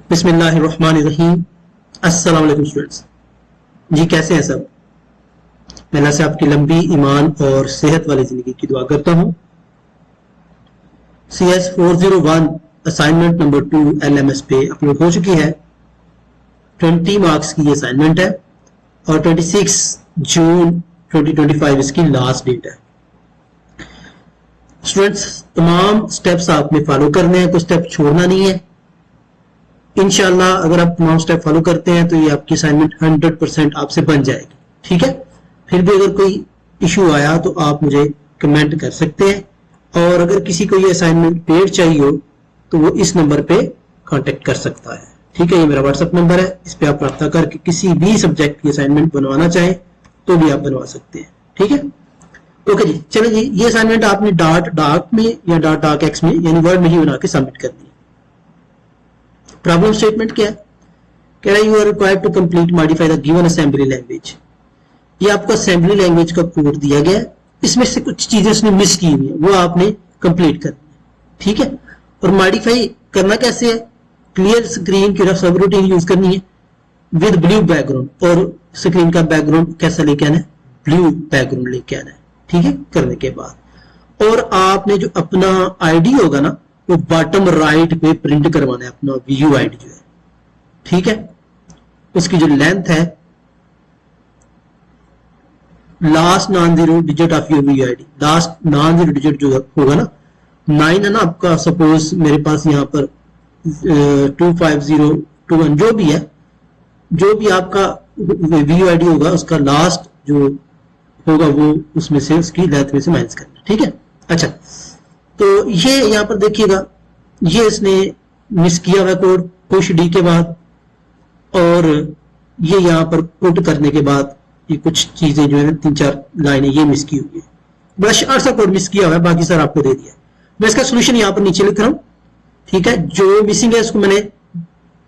बिस्मिल्लाहिर्रहमानिर्रहीम। अस्सलाम वालेकुम स्टूडेंट्स जी, कैसे हैं सब। मैं अल्लाह से आपकी लंबी ईमान और सेहत वाली जिंदगी की दुआ करता हूँ। CS 401 असाइनमेंट नंबर 2 LMS पे अपलोड हो चुकी है। 20 मार्क्स की ये असाइनमेंट है और 26 जून 2025 इसकी लास्ट डेट है। स्टूडेंट्स, तमाम स्टेप्स आपने फॉलो करने हैं, कोई स्टेप छोड़ना नहीं है। इंशाल्लाह अगर आप तमाम स्टेप फॉलो करते हैं तो ये आपकी असाइनमेंट 100% आपसे बन जाएगी। ठीक है, फिर भी अगर कोई इशू आया तो आप मुझे कमेंट कर सकते हैं और अगर किसी को ये असाइनमेंट पेड चाहिए हो तो वो इस नंबर पे कांटेक्ट कर सकता है। ठीक है, ये मेरा व्हाट्सएप नंबर है, इस पे आप रब्ता करके किसी भी सब्जेक्ट की असाइनमेंट बनवाना चाहें तो भी आप बनवा सकते हैं। ठीक है, ओके जी, चलो जी, ये असाइनमेंट आपने डार्क में या डार्क एक्स में यानी वर्ड में ही बना के सबमिट करनी है। प्रॉब्लम स्टेटमेंट क्या है, कह रहा है you are required to complete modify the given assembly language. ये आपको असेंबली लैंग्वेज का कोड दिया गया है, इसमें से कुछ चीजें उसने मिस की हुई है, वो आपने कंप्लीट करनी है। ठीक है, और मॉडिफाई करना कैसे है, क्लियर स्क्रीन की सब रूटीन यूज करनी है विद ब्लू बैकग्राउंड, और स्क्रीन का बैकग्राउंड कैसा लेके आना है, ब्लू बैकग्राउंड लेके आना है। ठीक है, करने के बाद और आपने जो अपना आईडी होगा ना वो बॉटम राइट पे प्रिंट करवाना है, अपना व्यू आईडी जो है। ठीक है, उसकी जो लेंथ है last non zero digit of your view ID, last non zero digit जो होगा ना 9 है ना आपका, सपोज मेरे पास यहाँ पर 25021 जो भी है, जो भी आपका व्यू आईडी होगा उसका लास्ट जो होगा वो उसमें से उसकी लेंथ में से माइनस करना। ठीक है, अच्छा, तो ये यहां पर देखिएगा, ये इसने मिस किया हुआ कोड पुश डी के बाद, और ये यहां पर पुट करने के बाद ये कुछ चीजें जो है 3-4 लाइनें ये मिस की हुई है। बड़ा शार्ट सा कोड मिस किया हुआ है, बाकी सर आपको दे दिया। मैं इसका सोल्यूशन यहां पर नीचे लिख रहा हूं। ठीक है, जो मिसिंग है उसको मैंने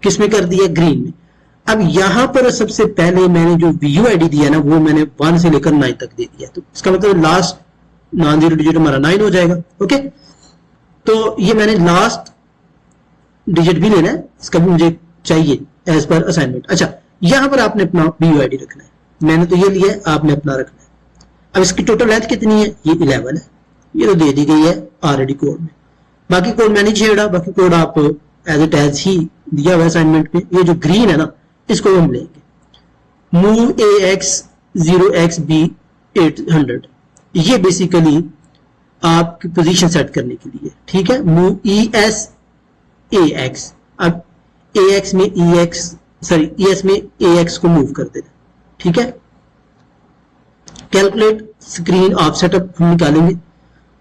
किस में कर दिया, ग्रीन में। अब यहां पर सबसे पहले मैंने जो व्यू आईडी दिया ना वो मैंने 1 से लेकर 9 तक दे दिया, तो इसका मतलब लास्ट नॉन जीरो डिजिट हमारा 9 हो जाएगा। ओके, तो ये मैंने लास्ट डिजिट भी लेना है, इसका भी मुझे चाहिए एज पर असाइनमेंट। अच्छा, यहां पर आपने अपना व्यू आईडी रखना है, मैंने तो ये लिया है, आपने अपना रखना है। अब इसकी टोटल लेंथ कितनी है, ये 11 है, ये तो दे दी गई है ऑलरेडी कोड में। बाकी कोड मैंने छेड़ा, बाकी कोड आप एज इट एज ही दिया हुआ असाइनमेंट में। ये जो ग्रीन है ना इसको हम लेंगे, मूव AX 0xB800, ये बेसिकली आपकी पोजीशन सेट करने के लिए। ठीक है, मूव ES AX, अब AX में ES में AX को मूव कर देना। ठीक है, कैलकुलेट स्क्रीन ऑफसेट अब हम निकालेंगे,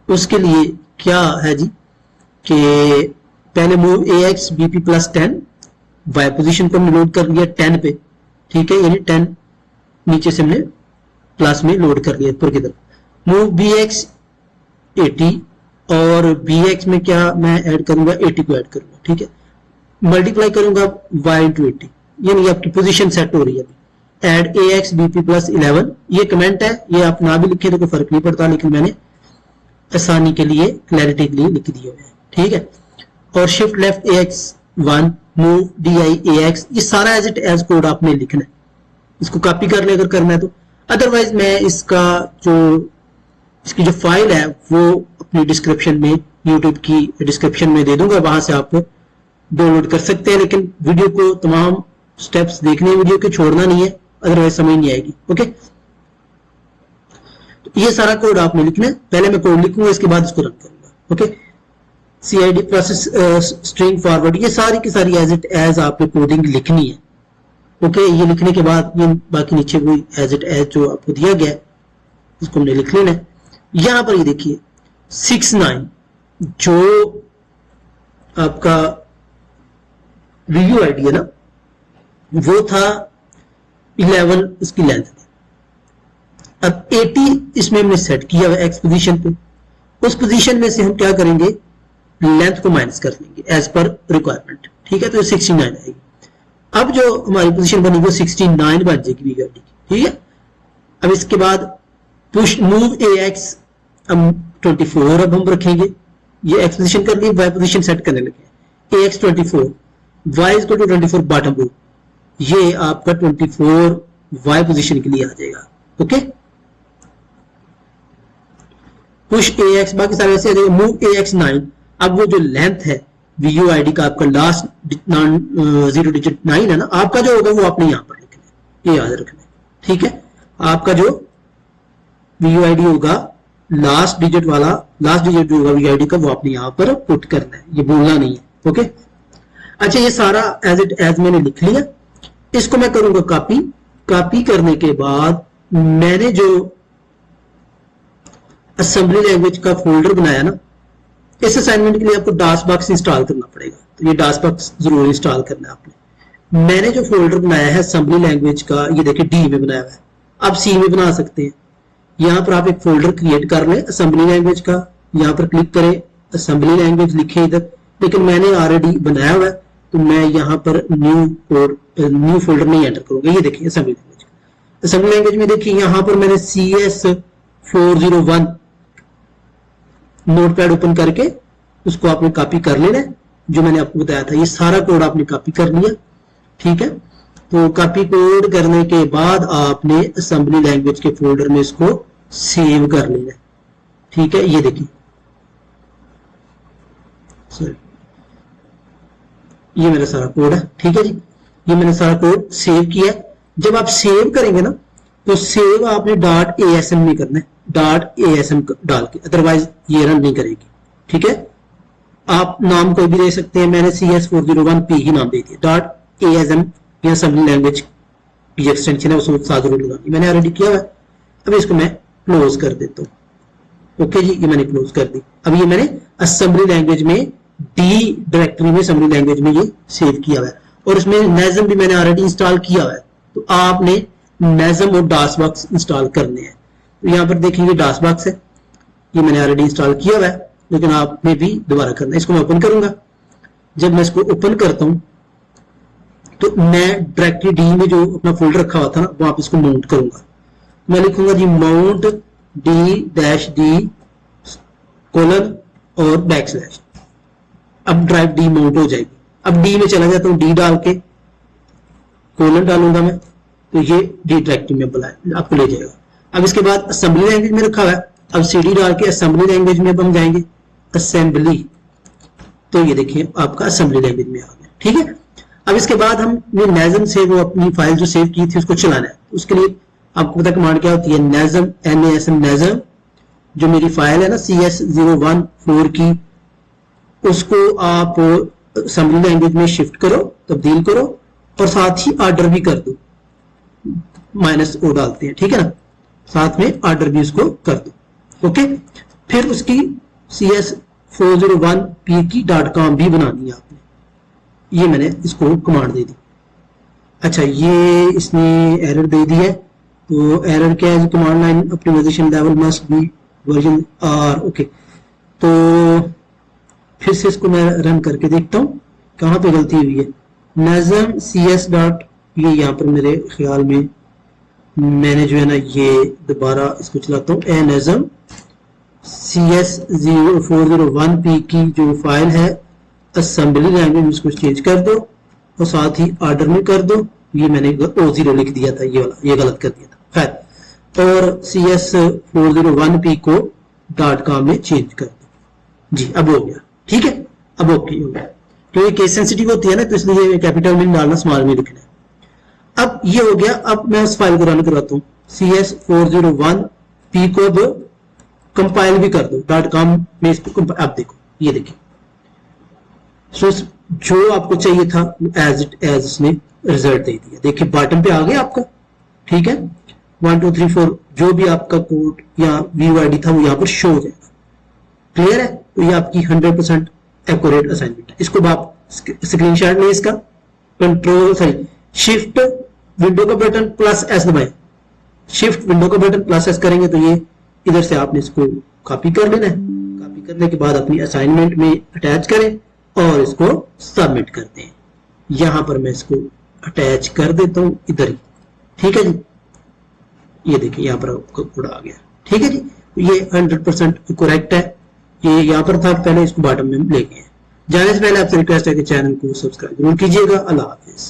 उसके लिए क्या है जी कि पहले move AX BP plus 10, Y position को हमने लोड कर लिया 10 पे। ठीक है, यानी 10 नीचे से हमने प्लस में लोड कर लिया ऊपर की तरफ। मूव BX 80, और BX में क्या मैं ऐड करूंगा, 80 को ऐड करूंगा। ठीक है, मल्टीप्लाई करूंगा y इंटू 80, यानी आपकी पोजीशन सेट हो रही है। एड AX BP प्लस 11, ये कमेंट है, ये आप ना भी लिखे तो कोई फर्क नहीं पड़ता, लेकिन मैंने आसानी के लिए क्लैरिटी के लिए लिख दिया है। ठीक है, और shift left AX 1, move DI AX, ये सारा एज इट एज कोड आपने लिखना है, इसको कॉपी कर ले अगर करना है तो। अदरवाइज मैं इसकी जो फाइल है वो अपनी डिस्क्रिप्शन में, यूट्यूब की डिस्क्रिप्शन में दे दूंगा, वहां से आप डाउनलोड कर सकते हैं। लेकिन वीडियो को तमाम स्टेप्स देखने, वीडियो को छोड़ना नहीं है, अदरवाइज समझ नहीं आएगी। ओके, तो ये सारा कोड आपने लिखना है, पहले मैं कोड लिखूंगा, इसके बाद इसको रन करूंगा। Okay, CID process string forward, ये सारी की सारी एज इट एज आपने कोडिंग लिखनी है। ओके, ये लिखने के बाद ये बाकी नीचे वही एज इट एज जो आपको दिया गया है इसको हमने लिख लेना है। यहां पर ये देखिए 69 जो आपका व्यू आईडी है ना वो था 11 उसकी लेंथ में। अब 80 इसमें हमने सेट किया हुआ एक्स पोजीशन पे, उस पोजीशन में से हम क्या करेंगे, लेंथ को माइनस कर लेंगे एज पर रिक्वायरमेंट। ठीक है, तो 69 आएगी। अब जो हमारी पोजीशन बनी वो 69 बन जाएगी व्यू आईडी की। ठीक है, अब इसके बाद पुश मूव AX 24 अब हम रखेंगे, ये एक्स पोजीशन कर ली, वाई पोजीशन सेट करने लगे AX 24, y is to 24 bottom row, ये आपका 24 y पोजीशन के लिए आ जाएगा। ओके, पुश ax, बाकी सारे ऐसे आ जाएगा। मूव ax 9, अब वो जो लेंथ है VUID का आपका लास्ट 0 डिजिट 9 है ना, आपका जो होगा वो आपने यहां पर लिखना है, ये याद रखना है। ठीक है, आपका जो VUID होगा लास्ट डिजिट वाला, लास्ट डिजिट जो होगा VUID का वो आपने यहां पर पुट करना है, ये भूलना नहीं है। ओके, अच्छा ये सारा एज इट एज मैंने लिख लिया, इसको मैं करूंगा कॉपी। कॉपी करने के बाद मैंने जो असेंबली लैंग्वेज का फोल्डर बनाया ना, इस असाइनमेंट के लिए आपको डासबॉक्स इंस्टॉल करना पड़ेगा, तो ये डासबॉक्स जरूर इंस्टॉल करना है आपने। मैंने जो फोल्डर बनाया है असेंबली लैंग्वेज का, ये देखिए डी में बनाया हुआ है, आप सी में बना सकते हैं। यहां पर आप एक फोल्डर क्रिएट कर लें असेंबली लैंग्वेज का, यहां पर क्लिक करें, असेंबली लैंग्वेज लिखे इधर, लेकिन मैंने ऑलरेडी बनाया हुआ है तो मैं यहां पर न्यू फोल्डर नहीं एंटर करूंगा। ये देखिए असेंबली लैंग्वेज, असेंबली लैंग्वेज में देखिए यहां पर मैंने CS401 नोटपैड ओपन करके उसको आपने कॉपी कर लेना है, जो मैंने आपको बताया था। ये सारा कोड आपने कॉपी कर लिया। ठीक है, तो कॉपी कोड करने के बाद आपने असेंबली लैंग्वेज के फोल्डर में इसको सेव कर लेना है। ठीक है, ये देखिए ये मेरा सारा कोड है। ठीक है जी, ये मैंने सारा कोड सेव किया है। जब आप सेव करेंगे ना, तो सेव आपने .asm में करना है, .asm डाल के, अदरवाइज ये रन नहीं करेगी। ठीक है, आप नाम कोई भी दे सकते हैं, मैंने CS401P ही नाम दे दिया। .asm या असेंबली लैंग्वेज की एक्सटेंशन है, उसको साथ जरूर लगानी, मैंने ऑलरेडी किया हुआ है। अब इसको मैं क्लोज कर देता हूँ। ओके जी, ये मैंने क्लोज कर दी। अब ये मैंने असेंबली लैंग्वेज में डी डायरेक्टरी में असेंबली लैंग्वेज में ये सेव किया हुआ है, और इसमें नेज़म भी मैंने ऑलरेडी इंस्टॉल किया हुआ है। तो आपने नेज़म और डासबॉक्स इंस्टॉल करने हैं। तो यहाँ पर देखेंगे डासबॉक्स है, ये मैंने ऑलरेडी इंस्टॉल किया हुआ है, लेकिन आपने भी दोबारा करना है। इसको मैं ओपन करूंगा। जब मैं इसको ओपन करता हूं तो मैं डायरेक्टरी डी में जो अपना फोल्डर रखा हुआ था ना, वहां पर इसको माउंट करूंगा। मैं लिखूंगा जी माउंट D-D कोलन और बैकस्लैश। अब ड्राइव डी माउंट हो जाएगी। अब डी में चला जाता हूं, डी डाल के कोलन डालूंगा मैं, तो ये डी डायरेक्टरी में आपको ले जाएगा। अब इसके बाद असेंबली लैंग्वेज में रखा हुआ है, अब CD डाल के असेंबली लैंग्वेज में अब हम जाएंगे, असेंबली, तो ये देखिए आपका असेंबली लैंग्वेज में आ गया। ठीक है, अब इसके बाद हम नेज़म से वो अपनी फाइल जो सेव की थी उसको चलाना है। उसके लिए आपको पता कमांड क्या होती है, नेज़म, NASM नेज़म, जो मेरी फाइल है ना CS014 की, उसको आप असेंबली लैंग्वेज में शिफ्ट करो, तब्दील करो, और साथ ही ऑर्डर भी कर दो, -O डालते हैं। ठीक है ना, साथ में ऑर्डर भी उसको कर दो। ओके, फिर उसकी CS401P की .com भी बनानी है आपने, ये मैंने इसको कमांड दे दी। अच्छा, ये इसने एरर दे दी है, तो एरर क्या है, command line optimisation level must be version R। Okay, तो फिर से इसको मैं रन करके देखता हूँ कहाँ पे गलती हुई है। नज़म CS डॉट, ये यहाँ पर मेरे ख्याल में मैंने जो है ना ये दोबारा इसको चलाता हूँ, नज़म CS401P की जो फाइल है असेंबली लैंग्वेज में इसको चेंज कर दो, और साथ ही ऑर्डर में कर दो। ये मैंने O0 लिख दिया था, ये वाला ये गलत कर दिया था, खैर। और CS401P को .com में चेंज कर दो जी। अब हो गया। ठीक है, अब ओके हो गया, क्योंकि केस सेंसिटिव होती है ना, तो इसलिए कैपिटल में डालना, स्मॉल में लिखना है। अब ये हो गया। अब मैं उस फाइल को रन करवाता हूँ, CS401P को अब कंपाइल भी कर दो .com में इसको। अब देखो, ये देखिए, सो जो आपको चाहिए था एज इट एज उसने रिजल्ट दे दिया। देखिए बॉटम पे आ गया आपका। ठीक है, 1 2 3 4 जो भी आपका कोड या VUID था वो यहाँ पर शो हो जाएगा। क्लियर है, तो ये आपकी 100% एक्यूरेट असाइनमेंट है। इसको आप स्क्रीनशॉट लें, इसका शिफ्ट विंडो का बटन +S दबाएं। शिफ्ट विंडो का बटन +S करेंगे तो ये इधर से आपने इसको कॉपी कर लेना है। कॉपी करने के बाद अपनी असाइनमेंट में अटैच करें और इसको सबमिट कर दें। यहां पर मैं इसको अटैच कर देता हूं इधर ही। ठीक है जी, ये देखिए यहाँ पर कोड आ गया। ठीक है जी, ये 100% करेक्ट है। ये यहाँ पर था पहले, इसको बॉटम में ले गए। जाने से पहले आपसे रिक्वेस्ट है कि चैनल को सब्सक्राइब जरूर कीजिएगा। अल्लाह हाफिज।